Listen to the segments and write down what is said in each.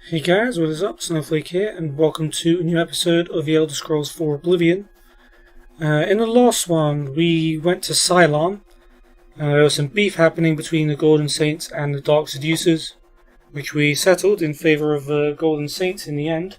Hey guys, what is up? Snowflake here, and welcome to a new episode of The Elder Scrolls 4 Oblivion. In the last one, we went to Cylon. There was some beef happening between the Golden Saints and the Dark Seducers, which we settled in favour of the Golden Saints in the end.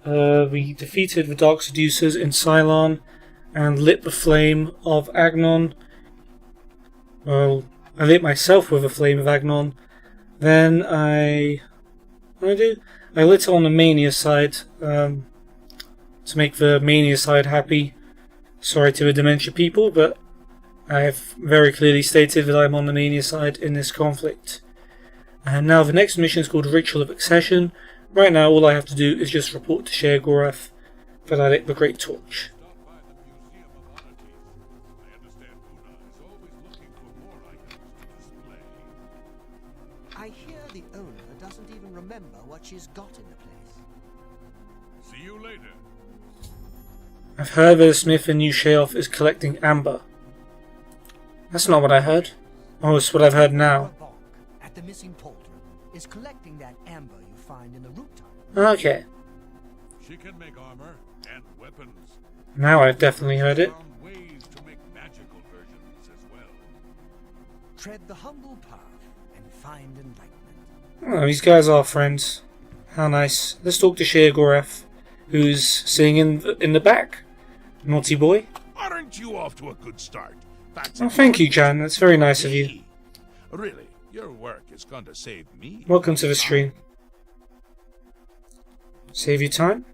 We defeated the Dark Seducers in Cylon and lit the flame of Agnon. Well, I lit myself with a flame of Agnon. Then I lit on the Mania side to make the Mania side happy. Sorry to the Dementia people, but I have very clearly stated that I'm on the Mania side in this conflict. And now the next mission is called Ritual of Accession. Right now all I have to do is just report to Sheogorath that I lit the Great Torch. I hear the owner doesn't even remember what she's got in the place. See you later. I've heard that the smith in New Sheoth is collecting amber. That's not what I heard. Oh, it's what I've heard now. At the missing pauldron is collecting that amber you find in the root tunnel. Okay. She can make armor and weapons. Now I've definitely heard it. Found ways to make magical versions as well. Tread the humble path and find enlightenment. Oh, these guys are friends. How nice. Let's talk to Sheogorath, who's sitting in the back. Naughty boy. Aren't you off to a good start? That's Oh, thank you, Jan. That's very nice of you. Really, your work is going to save me. Welcome to the stream. Save you time?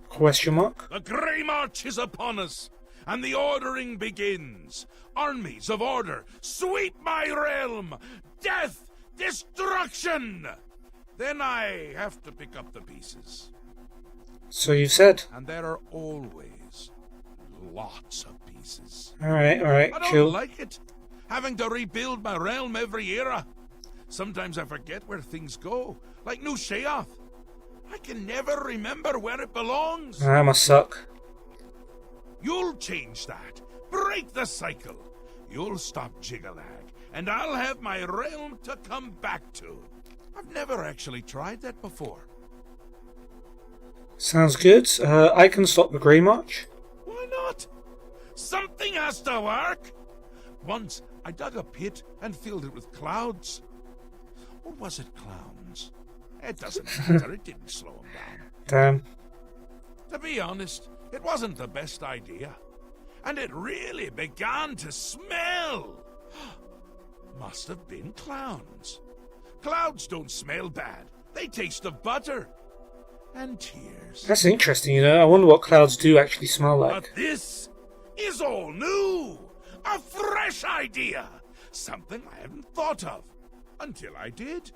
Question mark? The Grey March is upon us, and the ordering begins. Armies of order, sweep my realm! Death! Destruction! Then I have to pick up the pieces. So you've said. And there are always lots of pieces. Alright, I don't chill. like it, having to rebuild my realm every era. Sometimes I forget where things go, like New Sheoth. I can never remember where it belongs. That must suck. You'll change that. Break the cycle. You'll stop Jigalag, and I'll have my realm to come back to. I've never actually tried that before. Sounds good. I can stop the Grey March. Why not? Something has to work. Once I dug a pit and filled it with clouds. Or was it clowns? It doesn't matter. It didn't slow him down. Damn. To be honest, it wasn't the best idea. And it really began to smell. Must have been clowns. Clouds don't smell bad. They taste of butter. And tears. That's interesting, you know. I wonder what clouds do actually smell like. But this is all new. A fresh idea. Something I hadn't thought of. Until I did.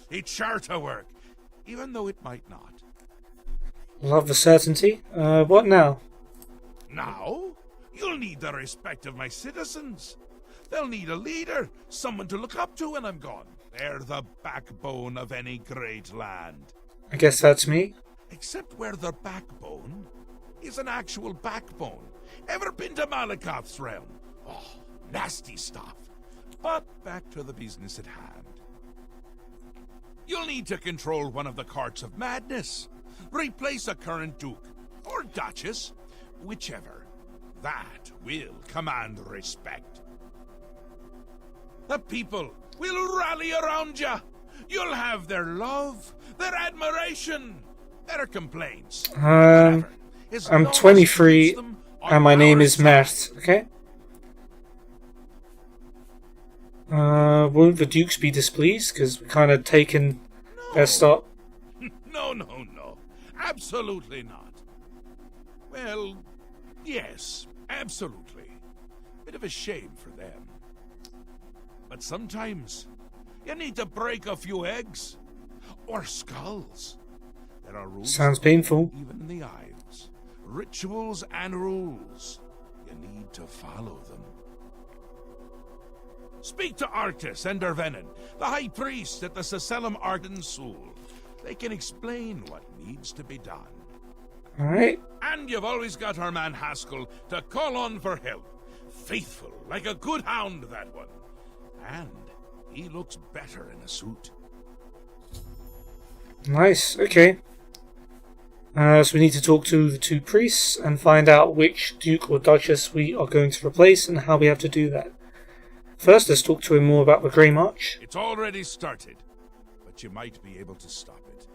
It's sure to work. Even though it might not. Love the certainty. What now? Now, you'll need the respect of my citizens. They'll need a leader, someone to look up to when I'm gone. They're the backbone of any great land. I guess that's me. Except where the backbone is an actual backbone. Ever been to Malakoth's realm? Oh, nasty stuff. But back to the business at hand. You'll need to control one of the Courts of Madness. Replace a current Duke, or Duchess, whichever. That will command respect. The people will rally around you. You'll have their love, their admiration, their complaints. Whatever. As I'm long as 23 you use them on and my name our is side. Mert, okay? Won't the Dukes be displeased? Because we're kind of taken their start. No. Absolutely not. Well, yes, absolutely. Bit of a shame for them. But sometimes you need to break a few eggs. Or skulls. There are rules. Sounds painful. Even in the Isles. Rituals and rules. You need to follow them. Speak to Artis and Dervenin, the High Priest at the Seselem Arden Sul. They can explain what needs to be done. Alright. And you've always got our man Haskell to call on for help. Faithful, like a good hound, that one. And he looks better in a suit. Nice, okay. So we need to talk to the two priests and find out which Duke or Duchess we are going to replace and how we have to do that. First, let's talk to him more about the Grey March. It's already started, but you might be able to stop it.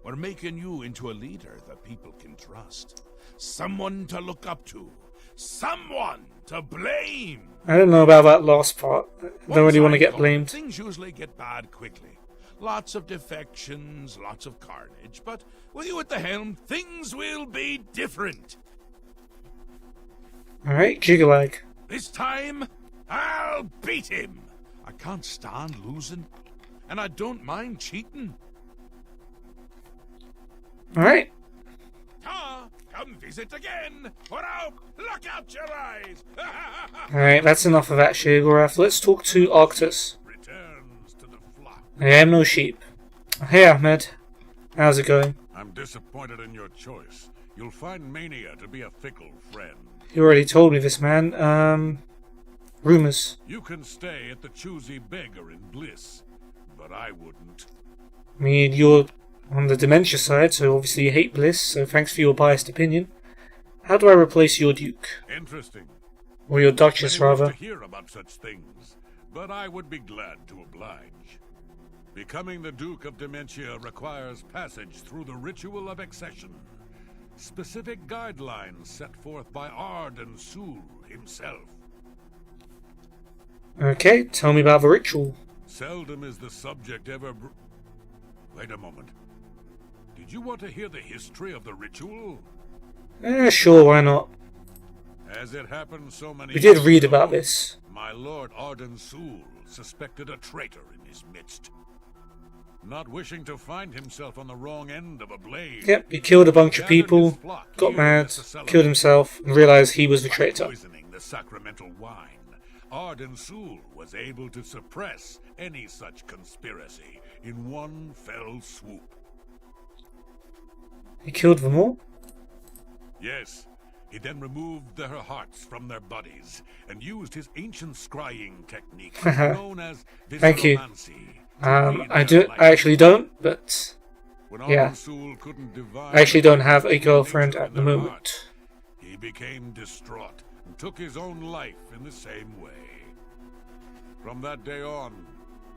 We're making you into a leader that people can trust. Someone to look up to. Someone to blame. I don't know about that last part. I don't really want to get Once blamed. Things usually get bad quickly. Lots of defections, lots of carnage, but with you at the helm, things will be different. Alright, Jiggalag. This time, I'll beat him. I can't stand losing, and I don't mind cheating. Alright. Come visit again. Put out, look out your eyes. Alright, that's enough of that, Sheogorath. Let's talk to Arctus. Returns to the flock. I am no sheep. Hey, Ahmed. How's it going? I'm disappointed in your choice. You'll find Mania to be a fickle friend. You already told me this, man. Rumors. You can stay at the choosy beggar in Bliss, but I wouldn't. I mean, you're on the dementia side, so obviously you hate Bliss, so thanks for your biased opinion. How do I replace your Duke? Interesting. Or your Duchess, Many wish rather. to hear about such things, but I would be glad to oblige. Becoming the Duke of Dementia requires passage through the ritual of accession. Specific guidelines set forth by Arden Sul himself. Okay, tell me about the ritual. Seldom is the subject ever Wait a moment. Did you want to hear the history of the ritual? Sure, why not? As it happened so many We did years read ago, about this. My lord Arden Sul suspected a traitor in his midst. Not wishing to find himself on the wrong end of a blade. Yep, he killed a bunch of people, got mad, killed himself, and realised he was the traitor. Poisoning the sacramental wine, Arden Sul was able to suppress any such conspiracy in one fell swoop. He killed them all? Yes, he then removed their hearts from their bodies and used his ancient scrying technique known as Thank you. visceromancy. I actually don't, but When yeah. Arden Sul couldn't divine I actually don't have a the girlfriend nature at of the their moment. hearts, he became distraught and took his own life in the same way. From that day on,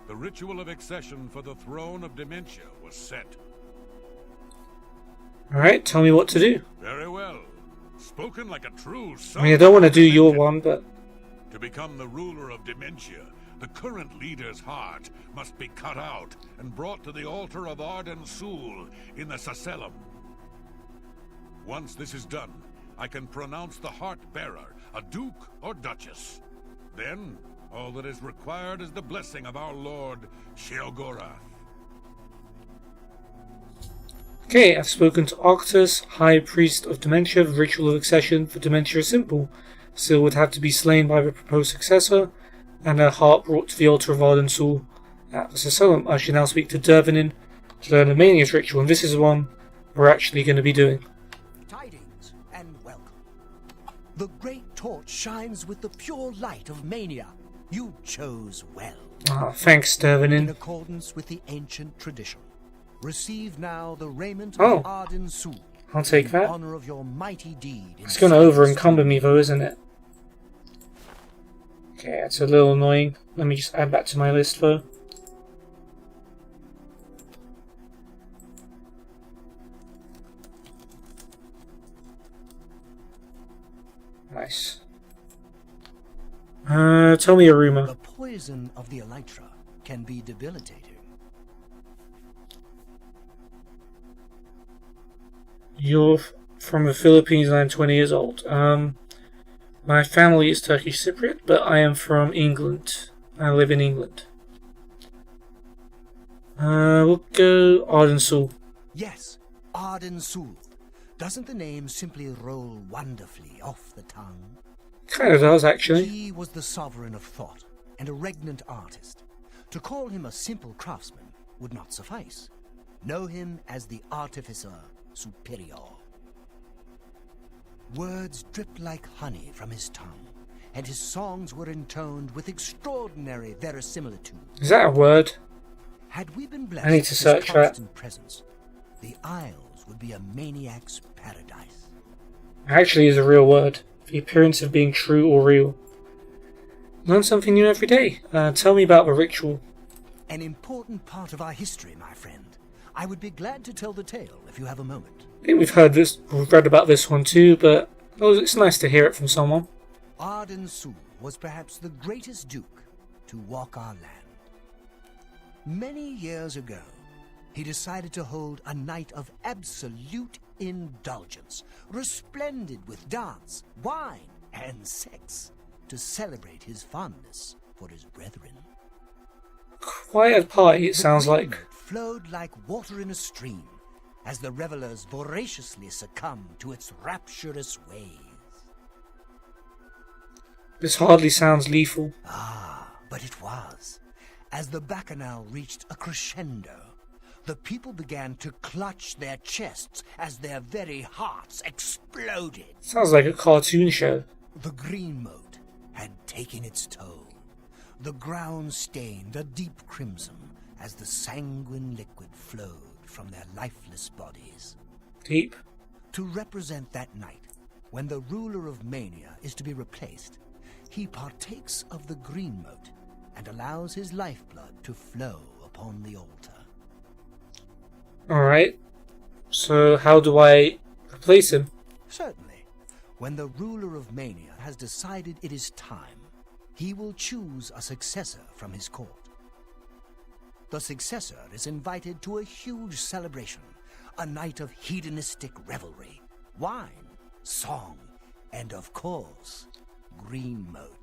the ritual of accession for the throne of Dementia was set. Alright, tell me what to do. Very well. Spoken like a true son. I mean, I don't want to do of your Dementia. one, but To become the ruler of Dementia, the current leader's heart must be cut out and brought to the altar of Arden Sul in the Sacellum. Once this is done, I can pronounce the heart-bearer a duke or duchess. Then, all that is required is the blessing of our lord, Sheogorath. okay, I've spoken to Arctus, High Priest of Dementia. The ritual of accession for Dementia is simple. Sil would have to be slain by the proposed successor, and her heart brought to the altar of Arden Sul at the Sacellum. I should now speak to Dervinin to learn the Mania's ritual, and this is the one we're actually going to be doing. Tidings and welcome. The great torch shines with the pure light of Mania. You chose well. Ah, thanks, In Dervinin. accordance with the ancient tradition, receive now the raiment Oh. of Arden Sul. I'll take in that. honor of your mighty deed. in It's going to service over-encumber me though, isn't it? Okay, that's a little annoying. Let me just add that to my list though. Nice. Tell me a rumor. The poison of the elytra can be debilitating. You're from the Philippines and I'm 20 years old. My family is Turkish Cypriot, but I am from England. I live in England. We'll go Arden Sul. Yes, Arden Sul. Doesn't the name simply roll wonderfully off the tongue? Kind of does, actually. He was the sovereign of thought and a regnant artist. To call him a simple craftsman would not suffice. Know him as the artificer superior. Words dripped like honey from his tongue, and his songs were intoned with extraordinary verisimilitude. Is that a word? Had we been blessed I need to with search his that. constant presence, the Isles would be a maniac's paradise. Actually is a real word. The appearance of being true or real. Learn something new every day. Tell me about the ritual. An important part of our history, my friend. I would be glad to tell the tale if you have a moment. I think we've read about this one too, but it's nice to hear it from someone. Arden Sul was perhaps the greatest duke to walk our land. Many years ago, he decided to hold a night of absolute indulgence, resplendent with dance, wine, and sex, to celebrate his fondness for his brethren. Quite a party, it sounds like. It flowed like water in a stream, as the revelers voraciously succumbed to its rapturous waves. This hardly sounds lethal. Ah, but it was. As the bacchanal reached a crescendo, the people began to clutch their chests as their very hearts exploded. Sounds like a cartoon show. The green moat had taken its toll. The ground stained a deep crimson as the sanguine liquid flowed from their lifeless bodies. Deep. To represent that night, when the ruler of Mania is to be replaced, he partakes of the green moat and allows his lifeblood to flow upon the altar. Alright. So how do I replace him? Certainly, when the ruler of Mania has decided it is time, he will choose a successor from his court. The successor is invited to a huge celebration, a night of hedonistic revelry, wine, song, and of course, green moat.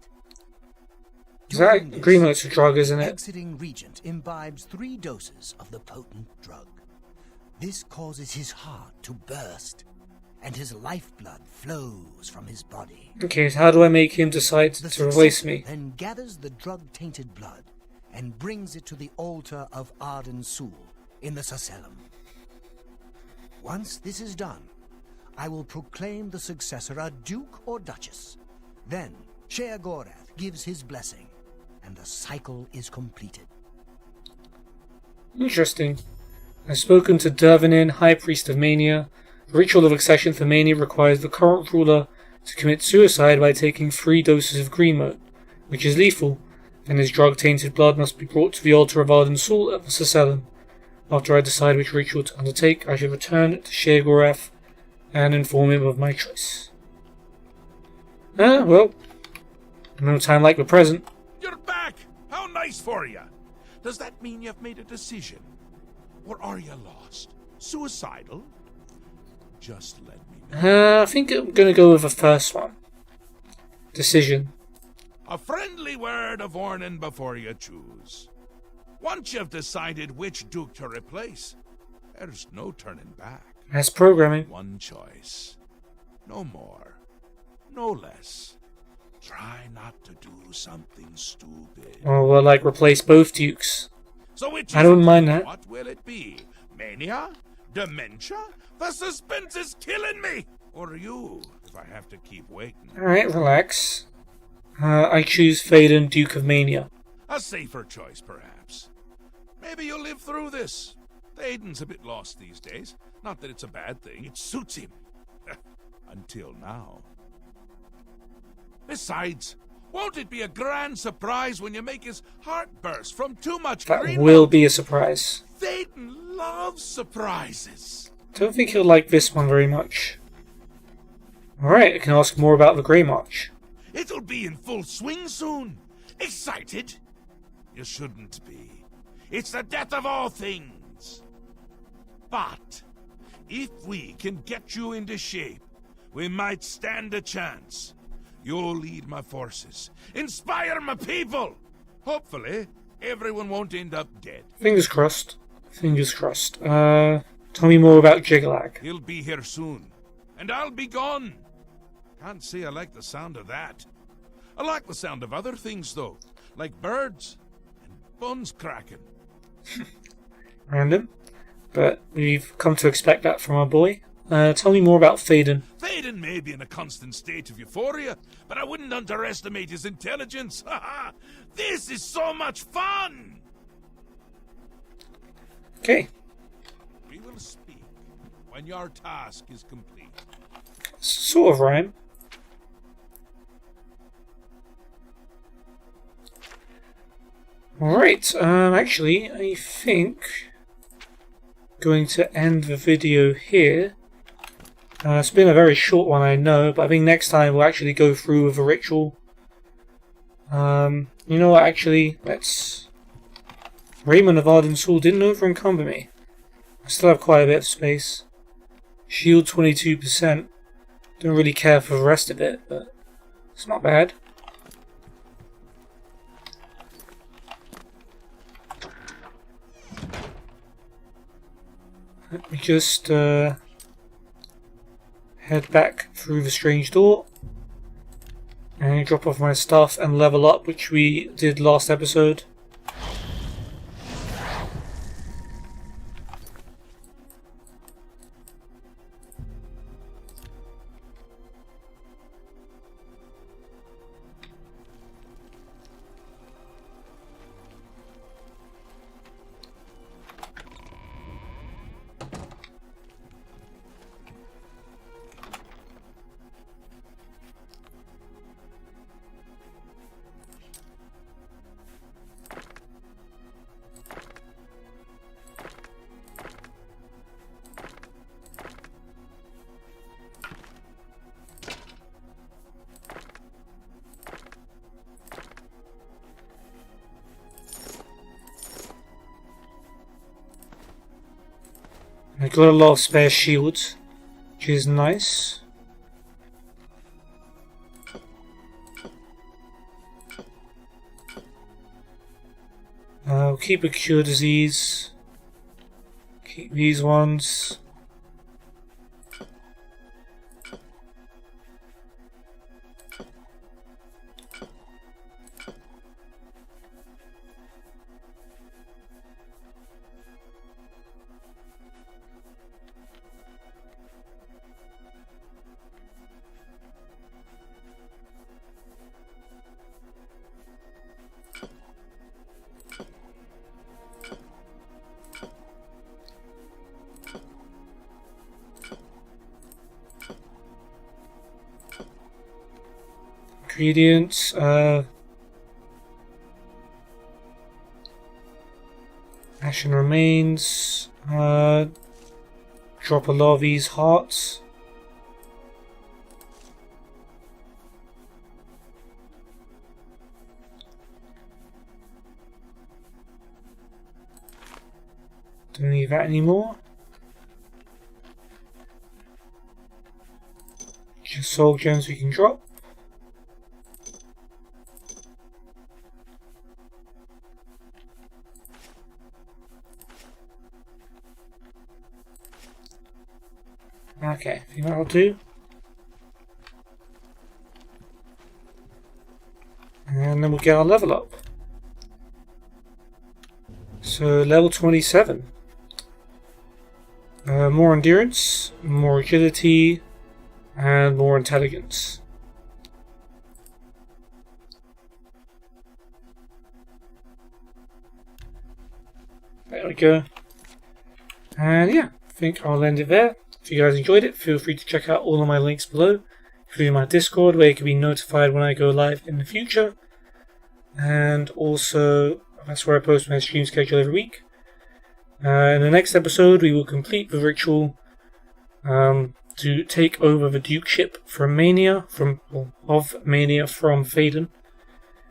Green moat's a drug, isn't it? Exiting Regent imbibes 3 doses of the potent drug. This causes his heart to burst, and his lifeblood flows from his body. Okay, so how do I make him decide to replace me? Then gathers the drug-tainted blood and brings it to the altar of Arden Sul in the Sacellum. Once this is done, I will proclaim the successor a duke or duchess. Then Sheogorath gives his blessing, and the cycle is completed. Interesting. I've spoken to Dervanin, High Priest of Mania. The ritual of accession for Mania requires the current ruler to commit suicide by taking 3 doses of green moat, which is lethal, and his drug-tainted blood must be brought to the altar of Arden Sul at the Sacellum. After I decide which ritual to undertake, I shall return to Sheogorath and inform him of my choice. Well, no time like the present. You're back! How nice for you! Does that mean you've made a decision? Or are you lost? Suicidal? Just let me know. I think I'm going to go with the first one. Decision. A friendly word of warning before you choose. Once you've decided which duke to replace, there's no turning back. That's programming. One choice. No more. No less. Try not to do something stupid. Or we'll replace both dukes. So which I don't mind that. What will it be? Mania? Dementia? The suspense is killing me! Or you, if I have to keep waiting. Alright, relax. I choose Théoden, Duke of Mania. A safer choice, perhaps. Maybe you'll live through this. Théoden's a bit lost these days. Not that it's a bad thing, it suits him. Until now. Besides, won't it be a grand surprise when you make his heart burst from too much That green will milk? be a surprise. Théoden loves surprises. Don't think he'll like this one very much. Alright, I can ask more about the Grey March. It'll be in full swing soon. Excited? You shouldn't be. It's the death of all things. But if we can get you into shape, we might stand a chance. You'll lead my forces, inspire my people. Hopefully, everyone won't end up dead. Fingers crossed. Fingers crossed. Tell me more about Jiglag. He'll be here soon, and I'll be gone. Can't say I like the sound of that. I like the sound of other things, though, like birds and bones cracking. Random. But we've come to expect that from our boy. Tell me more about Théoden. Théoden may be in a constant state of euphoria, but I wouldn't underestimate his intelligence. This is so much fun! Okay. We will speak when your task is complete. Sort of rhyme. Alright, actually, I think going to end the video here. It's been a very short one, I know, but I think next time we'll actually go through with a ritual. You know what, actually, let's... Raymond of Arden Soul didn't over-encumber me. I still have quite a bit of space. Shield 22%. Don't really care for the rest of it, but it's not bad. Let me just head back through the strange door and drop off my stuff and level up, which we did last episode. I got a lot of spare shields, which is nice. I'll keep a cure disease. Keep these ones. Ingredients, Ashen Remains, drop a lot of these hearts. Don't need that anymore. Just soul gems we can drop. Okay, I think that'll do. And then we'll get our level up. So, level 27. More endurance, more agility, and more intelligence. There we go. And yeah, I think I'll end it there. If you guys enjoyed it, feel free to check out all of my links below, including my Discord, where you can be notified when I go live in the future. And also, that's where I post my stream schedule every week. In the next episode, we will complete the ritual to take over the Duchess from Mania, from Faden.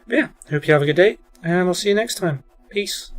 But yeah, hope you have a good day, and I'll see you next time. Peace.